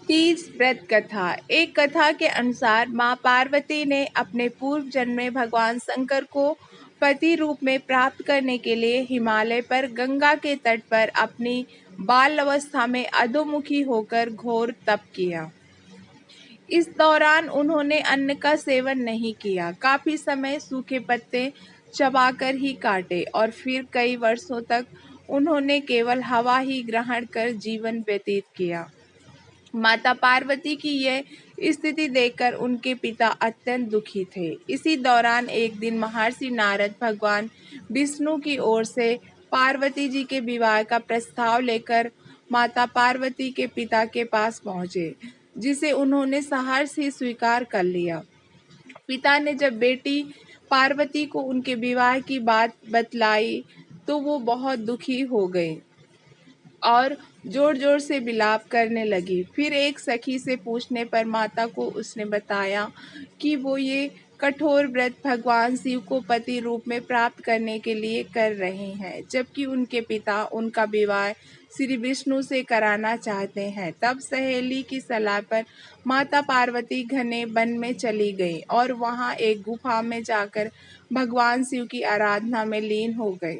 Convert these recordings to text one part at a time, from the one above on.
तीज व्रत कथा। एक कथा के अनुसार माँ पार्वती ने अपने पूर्व जन्म में भगवान शंकर को पति रूप में प्राप्त करने के लिए हिमालय पर गंगा के तट पर अपनी बाल अवस्था में अधोमुखी होकर घोर तप किया। इस दौरान उन्होंने अन्न का सेवन नहीं किया, काफी समय सूखे पत्ते चबाकर ही काटे और फिर कई वर्षों तक उन्होंने केवल हवा ही ग्रहण कर जीवन व्यतीत किया। माता पार्वती की यह स्थिति देखकर उनके पिता अत्यंत दुखी थे। इसी दौरान एक दिन महर्षि नारद भगवान विष्णु की ओर से पार्वती जी के विवाह का प्रस्ताव लेकर माता पार्वती के पिता के पास पहुंचे, जिसे उन्होंने सहर्ष ही स्वीकार कर लिया। पिता ने जब बेटी पार्वती को उनके विवाह की बात बतलाई तो वो बहुत दुखी हो गई और जोर जोर से विलाप करने लगी। फिर एक सखी से पूछने पर माता को उसने बताया कि वो ये कठोर व्रत भगवान शिव को पति रूप में प्राप्त करने के लिए कर रहे हैं, जबकि उनके पिता उनका विवाह श्री विष्णु से कराना चाहते हैं। तब सहेली की सलाह पर माता पार्वती घने वन में चली गई और वहां एक गुफा में जाकर भगवान शिव की आराधना में लीन हो गई।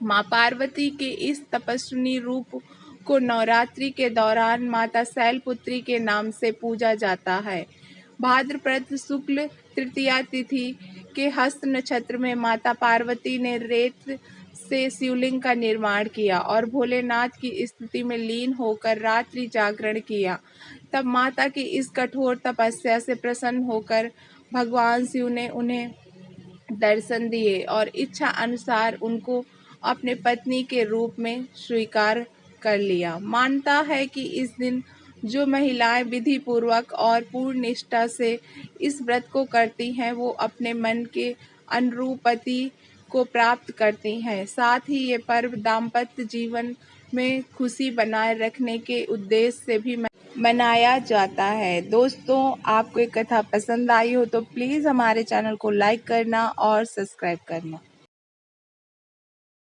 माँ पार्वती के इस तपस्विनी रूप को नवरात्रि के दौरान माता शैलपुत्री के नाम से पूजा जाता है। भाद्रपद शुक्ल तृतीया तिथि के हस्त नक्षत्र में माता पार्वती ने रेत से शिवलिंग का निर्माण किया और भोलेनाथ की स्तुति में लीन होकर रात्रि जागरण किया। तब माता की इस कठोर तपस्या से प्रसन्न होकर भगवान शिव ने उन्हें दर्शन दिए और इच्छा अनुसार उनको अपने पत्नी के रूप में स्वीकार कर लिया। मानता है कि इस दिन जो महिलाएं विधि पूर्वक और पूर्ण निष्ठा से इस व्रत को करती हैं, वो अपने मन के अनुरूप पति को प्राप्त करती हैं। साथ ही ये पर्व दाम्पत्य जीवन में खुशी बनाए रखने के उद्देश्य से भी मनाया जाता है। दोस्तों, आपको ये कथा पसंद आई हो तो प्लीज़ हमारे चैनल को लाइक करना और सब्सक्राइब करना।